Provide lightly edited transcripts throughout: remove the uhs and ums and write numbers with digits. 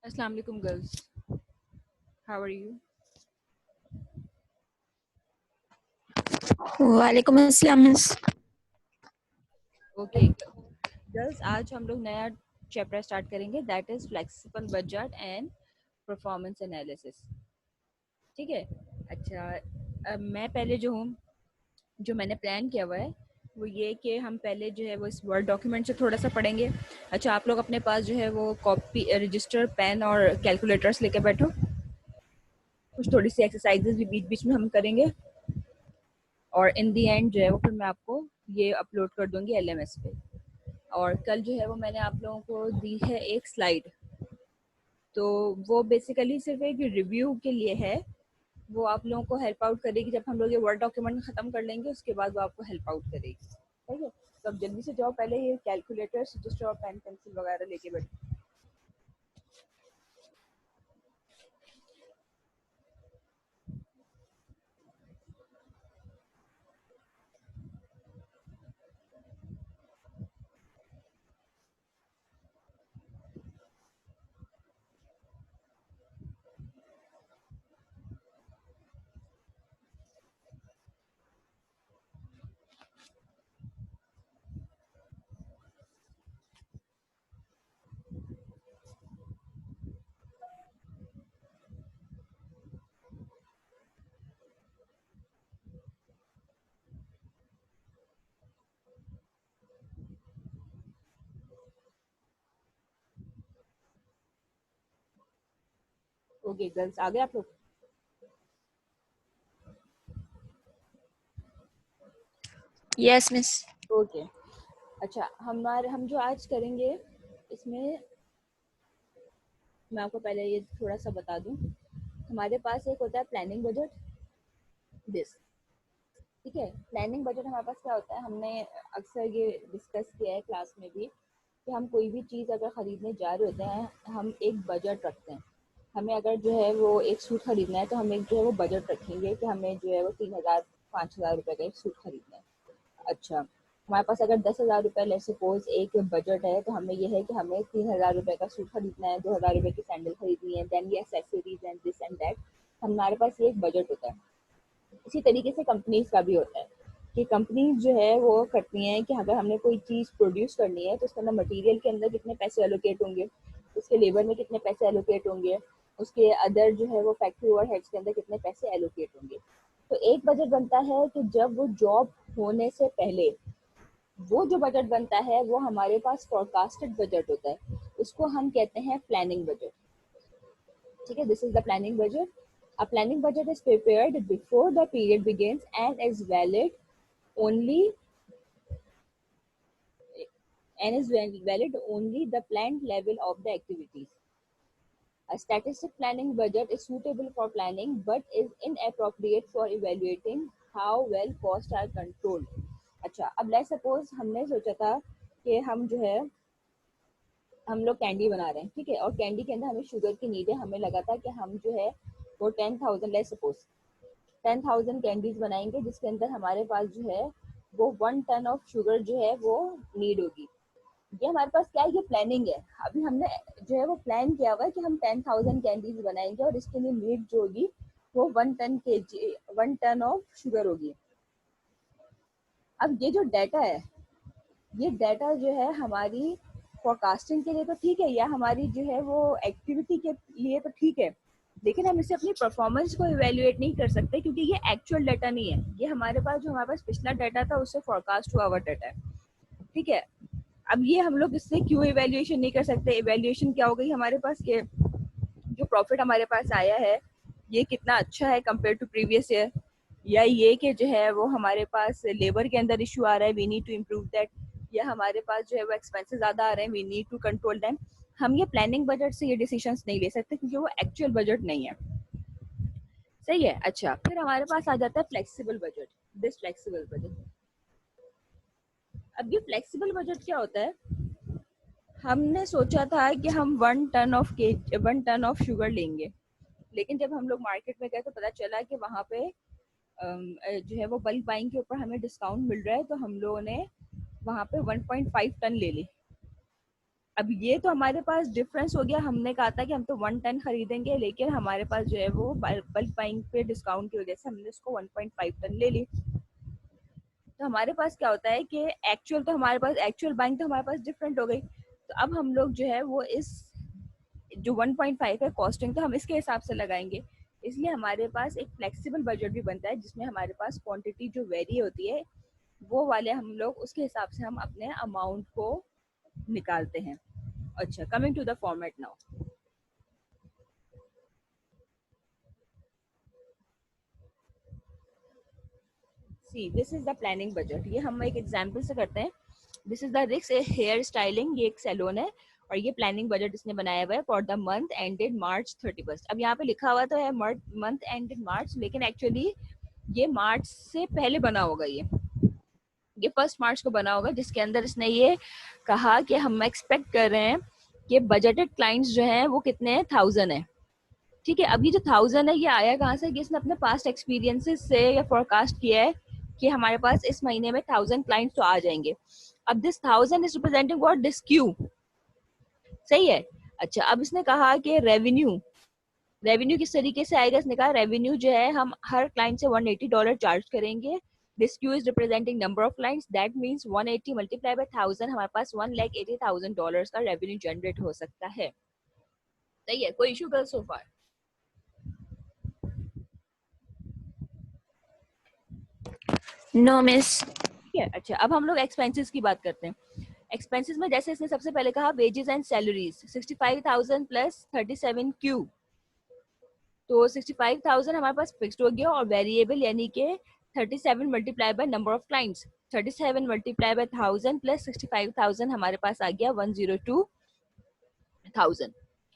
Assalamu alaikum girls. How are you? वालेकुम अस्सलाम miss. Okay, girls, आज हम लोग नया चैप्टर स्टार्ट करेंगे that is flexible budget and performance analysis. ठीक है। अच्छा, मैं पहले जो हूँ जो मैंने प्लान किया हुआ है वो ये कि हम पहले जो है वो इस वर्ड डॉक्यूमेंट से थोड़ा सा पढ़ेंगे। अच्छा, आप लोग अपने पास जो है वो कॉपी रजिस्टर पेन और कैलकुलेटर्स लेके बैठो। कुछ थोड़ी सी एक्सरसाइजेज भी बीच बीच में हम करेंगे और इन दी एंड जो है वो फिर मैं आपको ये अपलोड कर दूंगी LMS पे। और कल जो है वो मैंने आप लोगों को दी है एक स्लाइड, तो वो बेसिकली सिर्फ एक रिव्यू के लिए है। वो आप लोगों को हेल्प आउट करेगी जब हम लोग ये वर्ड डॉक्यूमेंट खत्म कर लेंगे, उसके बाद वो आपको हेल्प आउट करेगी। ठीक है, तो अब जल्दी से जाओ, पहले ये कैलकुलेटर रजिस्टर और पेन पेंसिल वगैरह लेके बैठो। ओके गर्ल्स, आ गए आप लोग? Yes miss. ओके। अच्छा, हम जो आज करेंगे इसमें मैं आपको पहले ये थोड़ा सा बता दूं। हमारे पास एक होता है प्लानिंग बजट, दिस। ठीक है, प्लानिंग बजट हमारे पास क्या होता है, हमने अक्सर ये डिस्कस किया है क्लास में भी कि हम कोई भी चीज़ अगर ख़रीदने जा रहे होते हैं हम एक बजट रखते हैं। हमें अगर जो है वो एक सूट खरीदना है तो हम एक जो है वो बजट रखेंगे कि हमें जो है वो 3,000 5,000 रुपये का एक सूट खरीदना है। अच्छा, हमारे पास अगर 10,000 रुपये लेट्स सपोज एक बजट है, तो हमें यह है कि हमें 3,000 रुपये का सूट खरीदना है, 2,000 रुपये की सैंडल खरीदनी है, देन ये accessories and this and that. हमारे पास ये एक बजट होता है। इसी तरीके से कंपनीज का भी होता है कि कंपनीज जो है वो करती हैं कि अगर हमने कोई चीज़ प्रोड्यूस करनी है तो उसके अंदर मटेरियल के अंदर कितने पैसे एलोकेट होंगे, उसके लेबर में कितने पैसे एलोकेट होंगे, उसके अदर जो है वो फैक्ट्री ओवरहेड्स के अंदर कितने पैसे एलोकेट होंगे। तो एक बजट बनता है कि जब वो जॉब होने से पहले वो जो बजट बनता है वो हमारे पास फोरकास्टेड बजट होता है, उसको हम कहते हैं प्लानिंग बजट। ठीक है, this is the planning budget. A planning budget is prepared before the period begins and is only valid only the planned level of the activities. A statistic planning budget is suitable for planning but is inappropriate for evaluating how well costs are controlled. अच्छा, अब let's suppose हमने सोचा था कि हम लोग candy बना रहे हैं, ठीक है, और कैंडी के अंदर हमें शुगर की नीड है। हमें लगा था कि हम जो है वो 10,000 लेट्स सपोज 10,000 कैंडीज बनाएंगे जिसके अंदर हमारे पास जो है वो 1 टन ऑफ शुगर जो है वो नीड होगी। ये हमारे पास क्या है, ये प्लानिंग है। अभी हमने जो है वो प्लान किया हुआ है कि हम 10,000 कैंडीज बनाएंगे और इसके लिए नीड जो होगी वो 1 टन ऑफ शुगर होगी। अब ये जो डाटा है, ये डाटा जो है हमारी फोरकास्टिंग के लिए तो ठीक है, या हमारी जो है वो एक्टिविटी के लिए तो ठीक है, लेकिन हम इसे अपनी परफॉर्मेंस को इवेल्युएट नहीं कर सकते क्योंकि ये एक्चुअल डाटा नहीं है। ये हमारे पास पिछला डाटा था उससे फोरकास्ट हुआ हुआ डाटा है। ठीक है, अब ये हम लोग इससे क्यों इवेल्युएशन नहीं कर सकते? इवेल्युएशन क्या हो गई हमारे पास के जो प्रॉफिट हमारे पास आया है ये कितना अच्छा है कंपेयर टू प्रीवियस ईयर, या ये कि जो है वो हमारे पास लेबर के अंदर इशू आ रहा है, we need to improve that, या हमारे पास जो है वो एक्सपेंसेस ज़्यादा आ रहे हैं, we need to control them. हम ये प्लानिंग बजट से ये डिसीजंस नहीं ले सकते क्योंकि वो एक्चुअल बजट नहीं है। सही है। अच्छा, फिर हमारे पास आ जाता है flexible budget, this flexible budget. अब ये फ्लेक्सिबल बजट क्या होता है, हमने सोचा था कि हम 1 टन ऑफ शुगर लेंगे, लेकिन जब हम लोग मार्केट में गए तो पता चला कि वहाँ पे जो है वो बल्क बाइंग के ऊपर हमें डिस्काउंट मिल रहा है, तो हम लोगों ने वहाँ पे 1.5 टन ले ली। अब ये तो हमारे पास डिफरेंस हो गया, हमने कहा था कि हम तो 110 खरीदेंगे, लेकिन हमारे पास जो है वो बल्क बाइंग पे डिस्काउंट की वजह से हमने उसको 1.5 टन ले ली। तो हमारे पास क्या होता है कि एक्चुअल तो हमारे पास एक्चुअल बाइंग तो हमारे पास डिफरेंट हो गई। तो अब हम लोग जो है वो इस जो 1.5 है कॉस्टिंग, तो हम इसके हिसाब से लगाएंगे। इसलिए हमारे पास एक फ्लेक्सिबल बजट भी बनता है जिसमें हमारे पास क्वांटिटी जो वेरी होती है वो वाले हम लोग उसके हिसाब से हम अपने अमाउंट को निकालते हैं। अच्छा, coming to the format now. See this is the planning budget. ये हम एक एग्जांपल से करते हैं। This is the Rick's hair styling, ये एक सैलून है और ये प्लानिंग बजट इसने बनाया हुआ है for the month ended March 31st। अब यहाँ पे लिखा हुआ तो है मंथ एंडेड मार्च, लेकिन एक्चुअली ये मार्च से पहले बना होगा। ये 1 मार्च को बना होगा, जिसके अंदर इसने ये कहा कि हम एक्सपेक्ट कर रहे हैं कि बजटेड क्लाइंट्स जो हैं वो कितने हैं, 1000 है। ठीक है, अब ये जो 1000 है ये आया कहाँ से, कि इसने अपने पास्ट एक्सपीरियंसेस से या फोरकास्ट किया है कि हमारे पास इस महीने में 1000 क्लाइंट्स तो आ जाएंगे। अब this 1000 is representing what, this Q. सही है। अच्छा, अब इसने कहा कि रेवेन्यू, रेवेन्यू किस तरीके से आएगा, इसने कहा रेवेन्यू जो है हम हर क्लाइंट से $180 चार्ज करेंगे। This Q is representing number of clients, that means 180 multiply by 1000, हमारे पास $1,80,000 का रेवेन्यू जनरेट हो सकता है। सही है, कोई इशू कर सो फार? No, miss. ठीक है। अच्छा, अब हम लोग एक्सपेंसेस की बात करते हैं। एक्सपेंसेस में जैसे इसने सबसे पहले कहा wages and salaries 65,000 plus 37 Q, तो 65,000 हमारे पास फिक्स्ड हो गया और वेरिएबल यानी कि 37 multiply by number of clients, 37 multiply by 1000 plus 65,000 हमारे पास आ गया 102,000।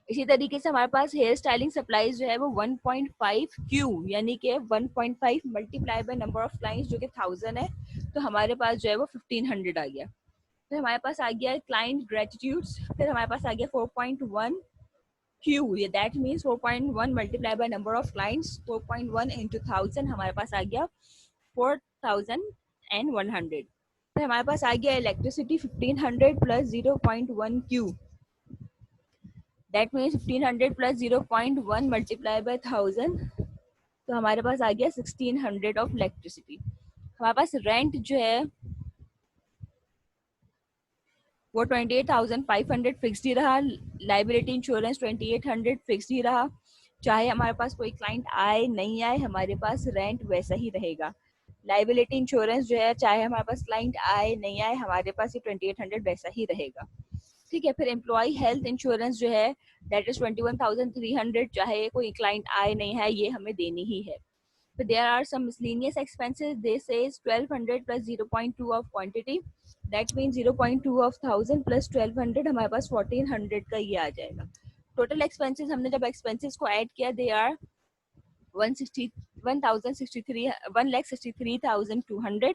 इसी तरीके से हमारे पास हेयर स्टाइलिंग सप्लाईज जो है वो 1.5 क्यू यानी कि 1.5 multiply by number of clients जो कि 1000 है, तो हमारे पास जो है वो 1500 आ गया। फिर हमारे पास आ गया क्लाइंट ग्रेटिट्यूड्स, फिर हमारे पास आ गया 4.1 Q, ये that means 4.1 multiply by number of clients, 4.1 into 1000 हमारे पास आ गया 4100। फिर हमारे पास आ गया electricity 1500 plus 0.1 Q, that means 1500 plus 0.1 multiply by 1000, तो हमारे पास आ गया 1600 ऑफ इलेक्ट्रिसिटी। हमारे पास रेंट जो है वो 28,500 फिक्स्ड ही रहा, लाइबिलिटी इंश्योरेंस 2800 फिक्स्ड ही रहा, चाहे हमारे पास कोई क्लाइंट आए नहीं आए हमारे पास रेंट वैसा ही रहेगा। लाइबिलिटी इंश्योरेंस जो है चाहे हमारे पास क्लाइंट आए नहीं आए हमारे पास ये 2800 वैसा ही रहेगा। ठीक है, फिर एम्प्लॉय हेल्थ इंश्योरेंस जो है दैट इज 21,300, चाहे कोई क्लाइंट आए नहीं है ये हमें देनी ही है। But there are some miscellaneous expenses. They says 1200 plus 0.2 of quantity. That means 0.2 of 1000 plus 1200 हमारे पास 1400 का ये आ जाएगा। टोटल एक्सपेंसेस हमने जब एक्सपेंसेस को ऐड किया दे आर 160 1063 1,63,200।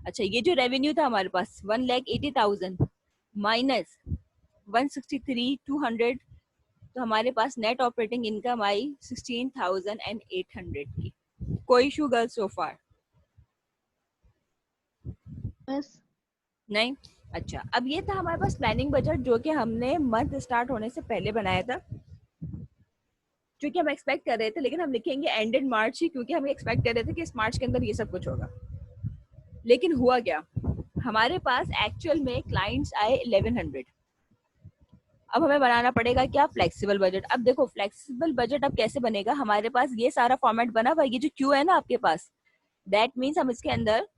अच्छा, ये जो रेवेन्यू था हमारे पास 1,80,000 माइनस 163,200, तो हमारे पास नेट ऑपरेटिंग इनकम आई 16,800 की। कोई इशू गर्ल सो फार? Miss. नहीं। अच्छा, अब ये था हमारे पास प्लानिंग बजट जो कि हमने मंथ स्टार्ट होने से पहले बनाया था, जो कि हम एक्सपेक्ट कर रहे थे, लेकिन हम लिखेंगे एंडेड मार्च ही क्योंकि हम एक्सपेक्ट कर रहे थे कि इस मार्च के अंदर ये सब कुछ होगा। लेकिन हुआ क्या, हमारे पास एक्चुअल में क्लाइंट्स आए 1100। अब हमें बनाना पड़ेगा क्या, फ्लेक्सिबल बजट। अब देखो फ्लेक्सिबल बजट अब कैसे बनेगा, हमारे पास ये सारा फॉर्मेट बना हुआ, ये जो क्यू है ना आपके पास, दैट मीन्स हम इसके अंदर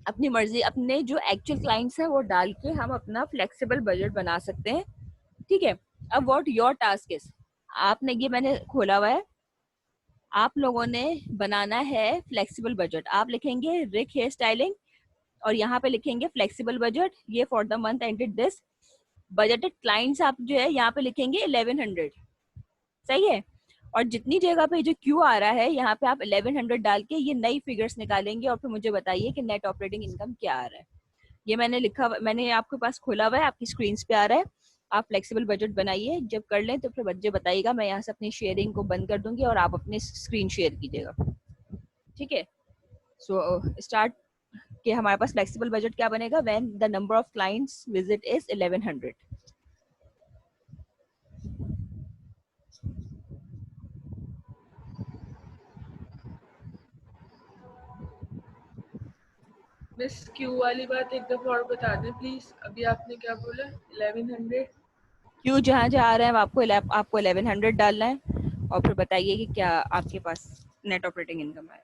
अपनी मर्जी अपने जो एक्चुअल क्लाइंट्स हैं वो डाल के हम अपना फ्लेक्सिबल बजट बना सकते हैं। ठीक है, अब व्हाट योर टास्क इज, आपने ये मैंने खोला हुआ है, आप लोगों ने बनाना है फ्लेक्सिबल बजट। आप लिखेंगे रिक हेयर स्टाइलिंग और यहाँ पे लिखेंगे फ्लेक्सिबल बजट, ये for the month ended this budgeted clients आप जो है यहाँ पे लिखेंगे 1100। सही है, और जितनी जगह पे जो क्यू आ रहा है यहाँ पे आप 1100 डाल के ये नई फिगर्स निकालेंगे और फिर मुझे बताइए कि नेट ऑपरेटिंग इनकम क्या आ रहा है। ये मैंने लिखा, मैंने आपके पास खोला हुआ है, आपकी स्क्रीन पे आ रहा है। आप फ्लेक्सिबल बजट बनाइए, जब कर लें तो फिर मुझे बताइएगा, मैं यहाँ से अपनी शेयरिंग को बंद कर दूंगी और आप अपनी स्क्रीन शेयर कीजिएगा। ठीक है, सो स्टार्ट कि हमारे पास फ्लेक्सिबल बजट क्या बनेगा, when the number of clients visit is 1100। Miss Q वाली बात एक दफा और बता दें प्लीज, अभी आपने क्या बोला? 1100 क्यों जहाँ जहाँ आ रहा है आपको 1100 डालना है और फिर बताइए कि क्या आपके पास नेट ऑपरेटिंग इनकम आया।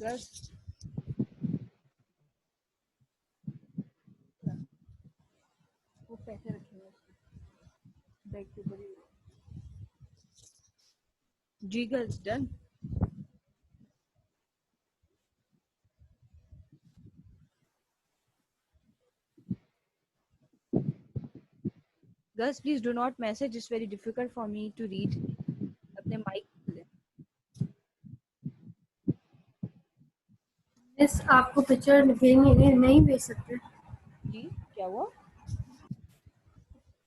बस वो पैसे रखेंगे बैग के ऊपर ही। जी girls done. Girls please do not message, it's very difficult for me to read. अपने माइक खोलें। मिस आपको पिक्चर नहीं भेज सकते? जी क्या हुआ?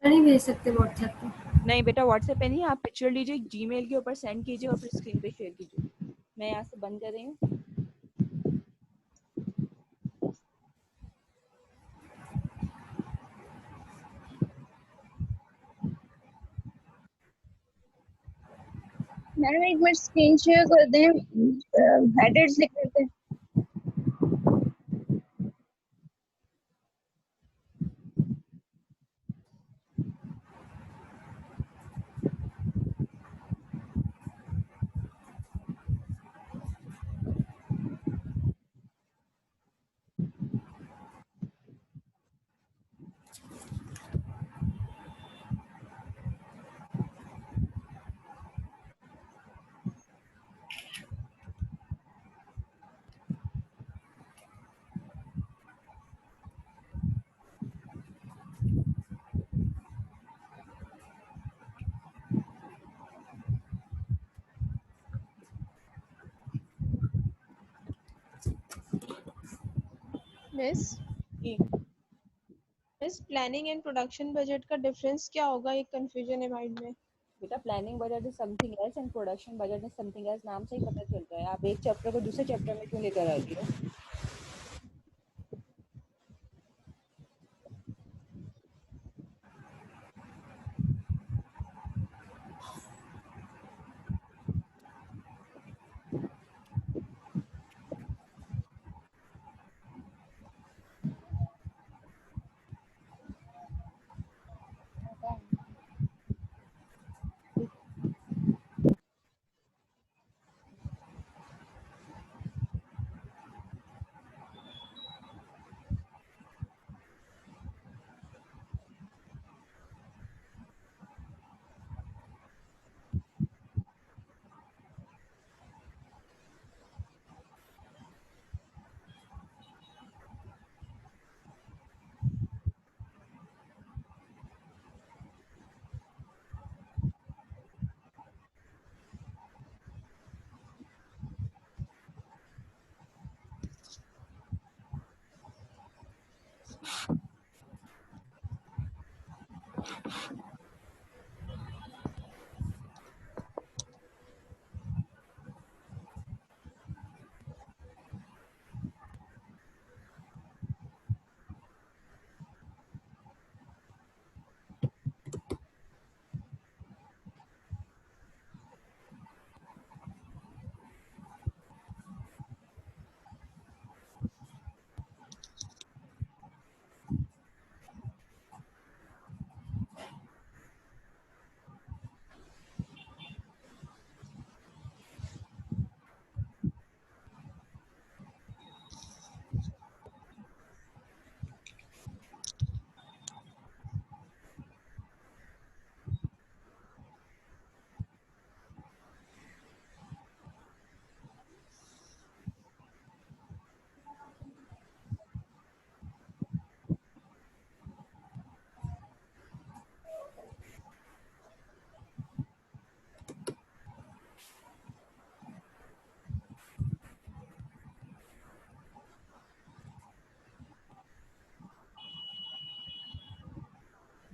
नहीं भेज सकते व्हाट्सएप पे? नहीं बेटा व्हाट्सएप पे नहीं, आप पिक्चर लीजिए जीमेल के ऊपर सेंड कीजिए और फिर स्क्रीन पे शेयर कीजिए। मैं यहाँ से बंद कर रही हूँ। मैम एक मिनट स्क्रीन शेयर कर दें, हेडर्स लिख लेते हैं। Miss ji miss planning and production budget का डिफरेंस क्या होगा? एक कंफ्यूजन है माइंड में। बेटा, planning budget is something else and production budget is something else, नाम से ही पता चल रहा है। आप एक चैप्टर को दूसरे चैप्टर में क्यों लेकर आ रही हो?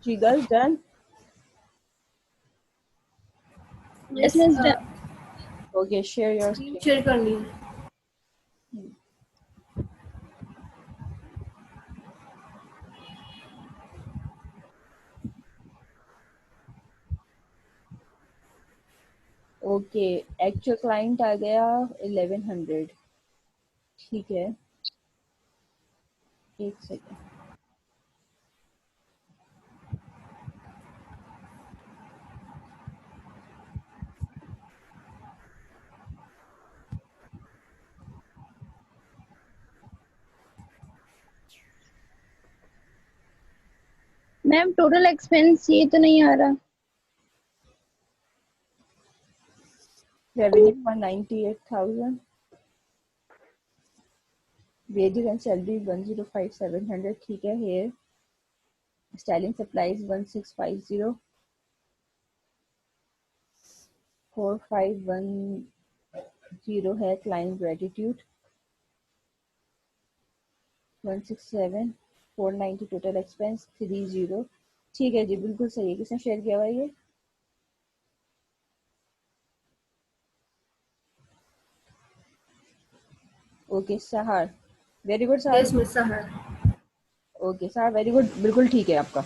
जी girls, done? Yes, miss, done. Okay, share your screen screen. Share करनी है। ओके, एक्चुअल क्लाइंट आ गया 1100। ठीक है, एक सेकेंड। मैम टोटल एक्सपेंस ये तो नहीं आ रहा। Revenue 198,000, wages and salary 105,700। ठीक है, हेयर स्टाइलिंग सप्लाईज 1650, 4510 है क्लाइंट ग्रेटिट्यूड, 167, 490 टोटल एक्सपेंस 30। ठीक है जी, बिल्कुल सही है। किसने शेयर किया हुआ है ये? ओके सहार, वेरी गुड सहार। यस मिस सहार। ओके सहार, वेरी गुड, बिल्कुल ठीक है आपका।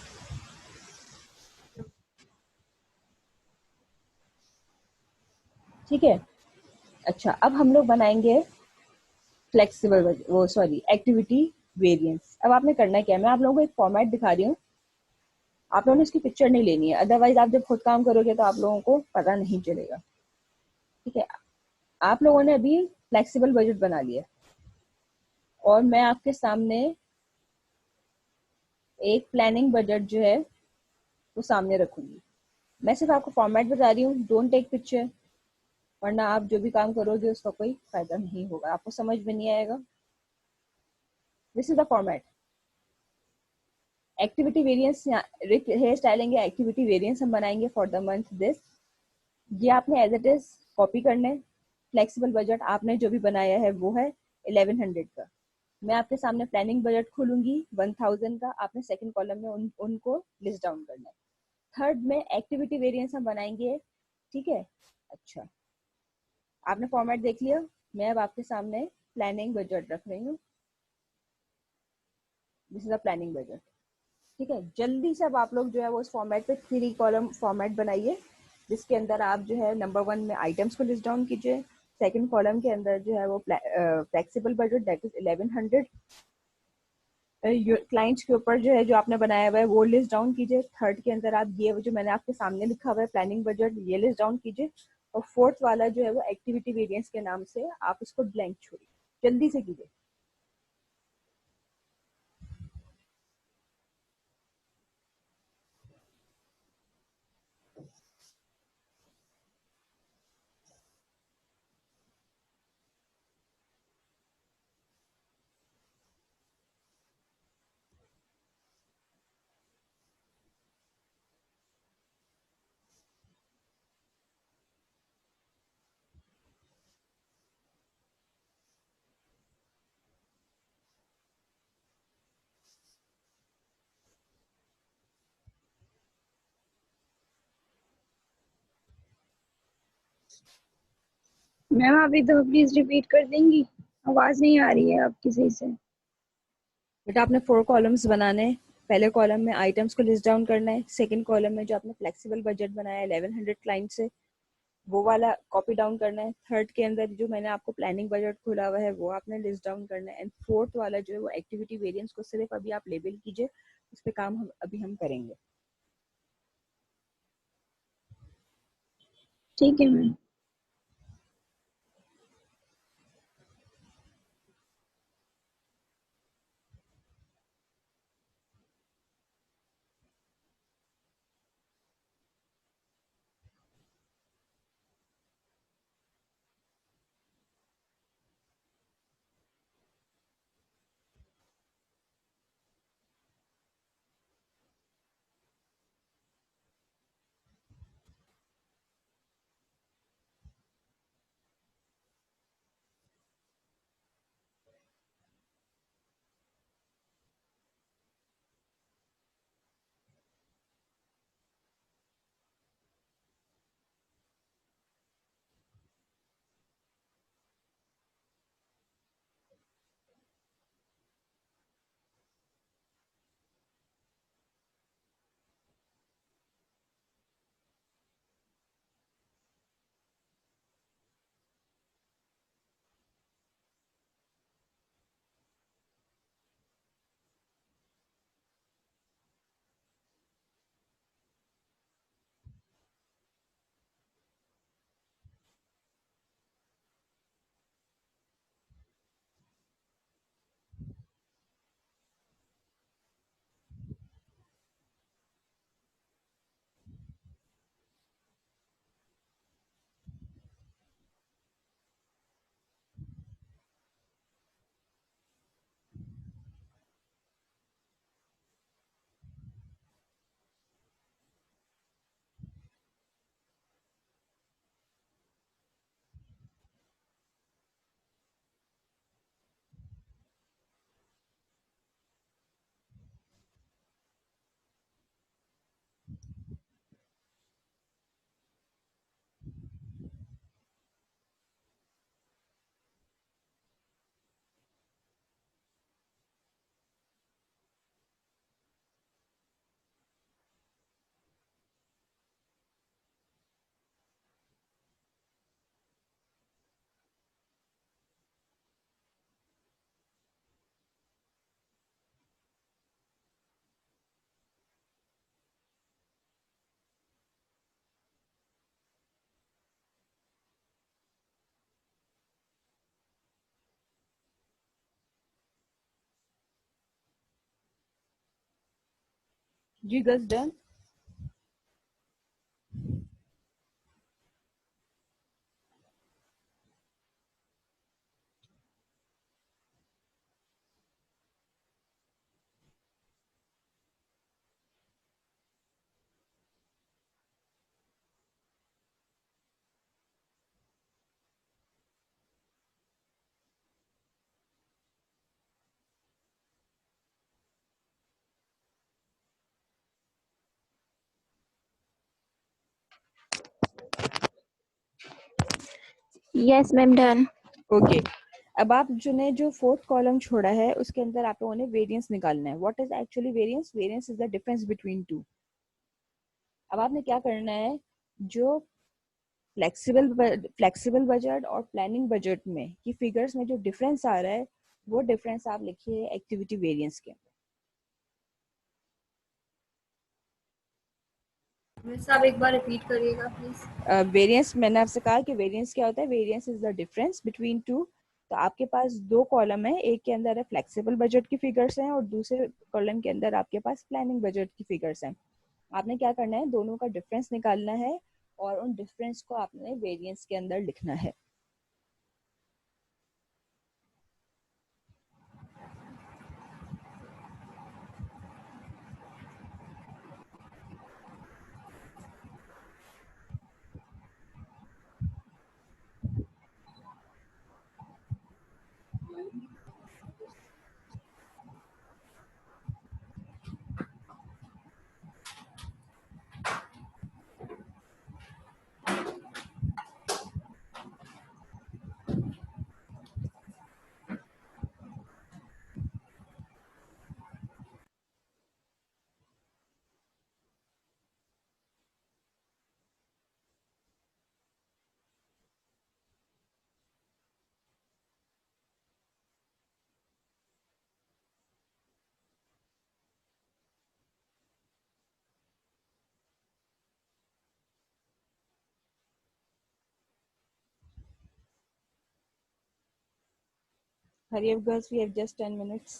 ठीक है। अच्छा, अब हम लोग बनाएंगे फ्लेक्सिबल, वो सॉरी, एक्टिविटी वेरिएंस। अब आपने करना क्या है, मैं आप लोगों को एक फॉर्मेट दिखा रही हूँ, आप लोगों ने इसकी पिक्चर नहीं लेनी है, अदरवाइज आप जब खुद काम करोगे तो आप लोगों को पता नहीं चलेगा। ठीक है, आप लोगों ने अभी फ्लेक्सिबल बजट बना लिया और मैं आपके सामने एक प्लानिंग बजट जो है वो सामने रखूंगी। मैं सिर्फ आपको फॉर्मेट बता रही हूँ, डोंट टेक पिक्चर, वरना आप जो भी काम करोगे उसका कोई फायदा नहीं होगा, आपको समझ में नहीं आएगा। This is the format. Activity variance, hair styling या एक्टिविटी वेरिएंस हम बनाएंगे फॉर द मंथ दिस। ये आपने एज इट इज कॉपी करना है। फ्लेक्सिबल बजट आपने जो भी बनाया है वो है 1100 का। मैं आपके सामने प्लानिंग बजट खोलूंगी 1000 का, आपने सेकंड कॉलम में उनको लिस्ट डाउन करना है। थर्ड में एक्टिविटी वेरिएंस हम बनाएंगे। ठीक है, अच्छा, आपने फॉर्मेट देख लिया, मैं अब आपके सामने प्लानिंग बजट रख रही हूँ। This is a planning budget. ठीक है, जल्दी से अब आप लोग जो है वो उस फॉर्मेट पे 3 कॉलम फॉर्मेट बनाइए, जिसके अंदर आप जो है नंबर 1 में आइटम्स को लिस्ट डाउन कीजिए, सेकंड कॉलम के अंदर जो है वो flexible budget that is 1100 clients के ऊपर जो है जो आपने बनाया हुआ है वो लिस्ट डाउन कीजिए। थर्ड के अंदर आप ये जो मैंने आपके सामने लिखा हुआ है प्लानिंग बजट, ये लिस्ट डाउन कीजिए। और फोर्थ वाला जो है वो एक्टिविटी वेरिएंस के नाम से आप इसको ब्लैंक छोड़िए, जल्दी से कीजिए। मैम आप एक दफा प्लीज रिपीट कर देंगी, आवाज नहीं आ रही है आपकी सही से। बेटा आपने 4 कॉलम्स बनाने हैं। पहले कॉलम में आइटम्स को लिस्ट डाउन करना है, सेकंड कॉलम में जो आपने फ्लेक्सिबल बजट बनाया 1100 क्लाइंट से वो वाला कॉपी डाउन करना है। थर्ड के अंदर जो मैंने आपको प्लानिंग बजट खोला हुआ है वो आपने लिस्ट डाउन करना है। एंड फोर्थ वाला जो है वो एक्टिविटी वेरिएंस को सिर्फ अभी आप लेबल कीजिए, उस पर काम हम करेंगे। ठीक है मैम। जी girls done. Yes ma'am done. Okay, अब आप जो ने जो फोर्थ कॉलम छोड़ा है उसके अंदर आप लोगों ने वेरिएंस निकालना है। What is actually variance? Variance is the difference between two. अब आपने क्या करना है, जो फ्लेक्सिबल बजट और प्लानिंग बजट में की फिगर्स में जो डिफरेंस आ रहा है वो डिफरेंस आप लिखिए एक्टिविटी वेरिएंस के। आप एक बार रिपीट करिएगा प्लीज। वेरिएंस मैंने आपसे कहा कि वेरिएंस क्या होता है। Variance is the difference between two. तो आपके पास दो कॉलम है, एक के अंदर है फ्लेक्सिबल बजट की फिगर्स हैं और दूसरे कॉलम के अंदर आपके पास प्लानिंग बजट की फिगर्स हैं। आपने क्या करना है, दोनों का डिफरेंस निकालना है और उन डिफरेंस को आपने वेरिएंस के अंदर लिखना है। Hurry up girls, we have just 10 minutes.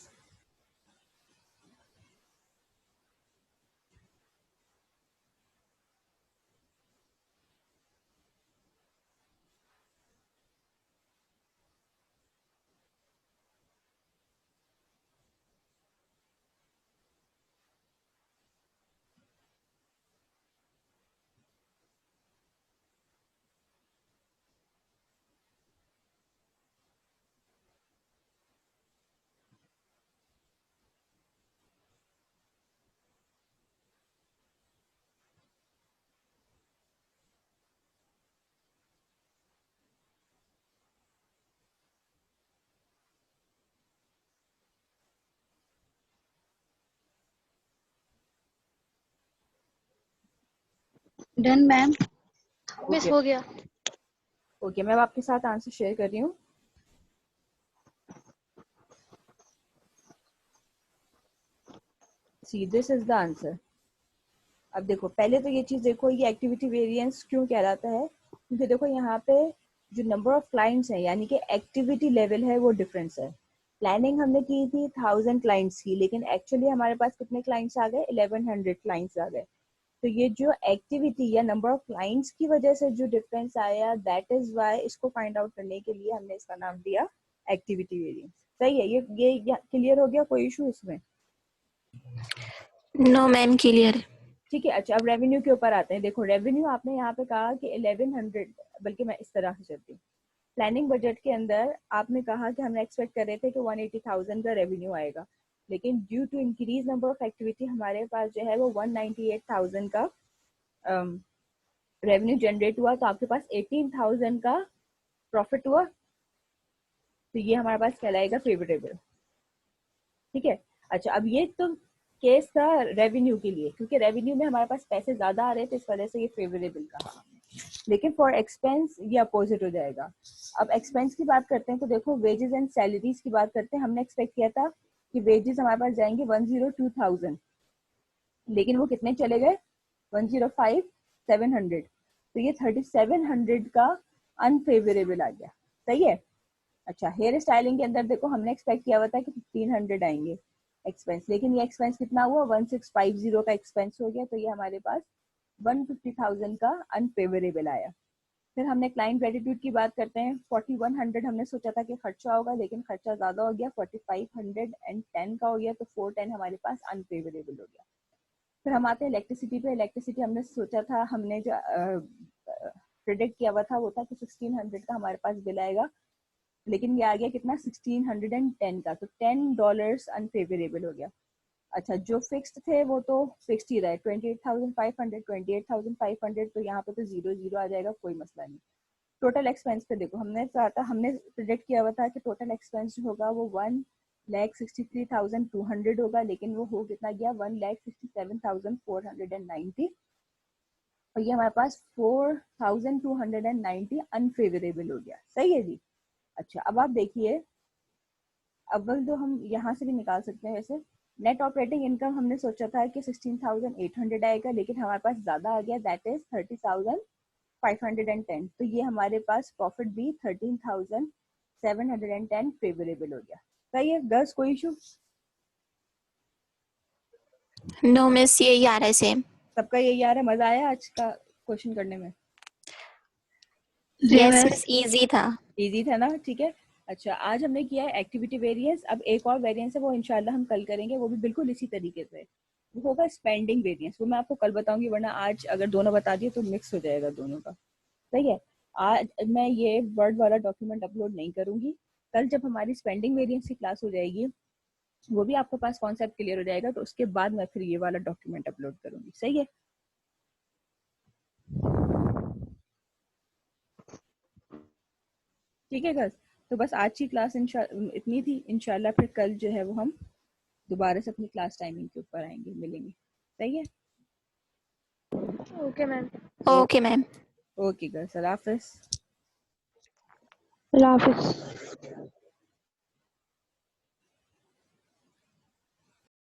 Done ma'am. Miss हो गया। ओके, मैं अब आपके साथ आंसर शेयर कर रही हूँ। सी दिस इज द आंसर। अब देखो, पहले तो ये चीज देखो, ये एक्टिविटी वेरिएंस क्यों कहलाता है, क्योंकि देखो यहाँ पे जो नंबर ऑफ क्लाइंट्स हैं यानी कि एक्टिविटी लेवल है वो डिफरेंस है। प्लानिंग हमने की थी 1000 क्लाइंट्स की, लेकिन एक्चुअली हमारे पास कितने क्लाइंट्स आ गए, 1100 क्लाइंट्स आ गए। तो ये जो एक्टिविटी या नंबर ऑफ क्लाइंट्स की वजह से जो डिफरेंस आया, दैट इज वाई इसको फाइंड आउट करने के लिए हमने इसका नाम दिया एक्टिविटी वेरिएंस। सही है, ये क्लियर हो गया? कोई इशू इसमें? No ma'am clear. ठीक है। अच्छा, अब रेवेन्यू के ऊपर आते हैं। देखो, रेवेन्यू आपने यहाँ पे कहा कि 1100, बल्कि मैं इस तरह से चलती हूँ। प्लानिंग बजट के अंदर आपने कहा कि हमने एक्सपेक्ट कर रहे थे कि 180,000 का रेवेन्यू आएगा, लेकिन due to increase number of activity हमारे पास जो है वो 198,000 का रेवेन्यू जनरेट हुआ। तो आपके पास 18,000 का प्रॉफिट हुआ। तो ये हमारे पास कहलाएगा फेवरेबल। ठीक है। अच्छा, अब ये तो केस था रेवेन्यू के लिए, क्योंकि रेवेन्यू में हमारे पास पैसे ज्यादा आ रहे थे, इस वजह से ये फेवरेबल कहा। लेकिन फॉर एक्सपेंस ये अपोजिट हो जाएगा। अब एक्सपेंस की बात करते हैं तो देखो, वेजेस एंड सैलरीज की बात करते हैं। हमने एक्सपेक्ट किया था कि वेजेस हमारे पास जाएंगे 102,000, लेकिन वो कितने चले गए, 105,700। तो ये 3700 का अनफेवरेबल आ गया। सही है। अच्छा, हेयर स्टाइलिंग के अंदर देखो, हमने एक्सपेक्ट किया हुआ था कि 1500 आएंगे, एक्सपेंस, लेकिन ये एक्सपेंस कितना हुआ 1650 का एक्सपेंस हो गया, तो ये हमारे पास 150,000 का अनफेवरेबल आया। फिर हमने क्लाइंट ग्रेटिट्यूड की बात करते हैं। 4100 हमने सोचा था कि खर्चा होगा, लेकिन खर्चा ज़्यादा हो गया, 4510 का हो गया, तो 410 हमारे पास अनफेवरेबल हो गया। फिर हम आते हैं इलेक्ट्रिसिटी पे। इलेक्ट्रिसिटी हमने सोचा था, हमने जो प्रिडिक्ट किया हुआ था वो था कि 1600 का हमारे पास बिल आएगा, लेकिन ये आ गया कितना 1610 का, तो $10 अनफेवरेबल हो गया। अच्छा, जो फिक्स्ड थे वो तो फिक्स्ड ही रहे, 28,500, तो यहाँ पे तो 0 आ जाएगा, कोई मसला नहीं। टोटल एक्सपेंस पे देखो, हमने प्रिडिक्ट किया हुआ था कि टोटल एक्सपेंस जो होगा वो 1,63,200 होगा, लेकिन वो हो कितना गया 1,67,490, और ये हमारे पास 4,290 अनफेवरेबल हो गया। सही है जी। अच्छा, अब आप देखिए, अव्वल तो हम यहाँ से भी निकाल सकते हैं। वैसे नेट ऑपरेटिंग इनकम हमने सोचा था कि 16,800 आएगा, लेकिन हमारे पास ज़्यादा आ गया, दैट इज 30,510, तो ये हमारे पास प्रॉफिट भी 13,710 फेवरेबल हो गया। सही है गर्ल्स, कोई इशू? नो मिस, यही आ रहा है सेम। सबका यही आ रहा है? मजा आया आज का क्वेश्चन करने में? यस मिस, इजी था। इजी था ना, ठीक है। अच्छा, आज हमने किया है एक्टिविटी वेरिएंस। अब एक और वेरिएंस है, वो इंशाल्लाह हम कल करेंगे, वो भी बिल्कुल इसी तरीके से। वो होगा स्पेंडिंग वेरिएंस, वो मैं आपको कल बताऊंगी, वरना आज अगर दोनों बता दिए तो मिक्स हो जाएगा दोनों का। सही है। आज मैं ये वर्ड वाला डॉक्यूमेंट अपलोड नहीं करूंगी। कल जब हमारी स्पेंडिंग वेरिएंस की क्लास हो जाएगी, वो भी आपके पास कॉन्सेप्ट क्लियर हो जाएगा, तो उसके बाद मैं फिर ये वाला डॉक्यूमेंट अपलोड करूंगी। सही है। ठीक है गर्ल्स, तो बस आज की क्लास इतनी थी। इंशाल्लाह फिर कल जो है वो हम दोबारा से अपनी क्लास टाइमिंग के ऊपर आएंगे, मिलेंगे। सही है। Okay ma'am. Okay ma'am. Okay girls, अल्लाह हाफिज़। अल्लाह हाफिज।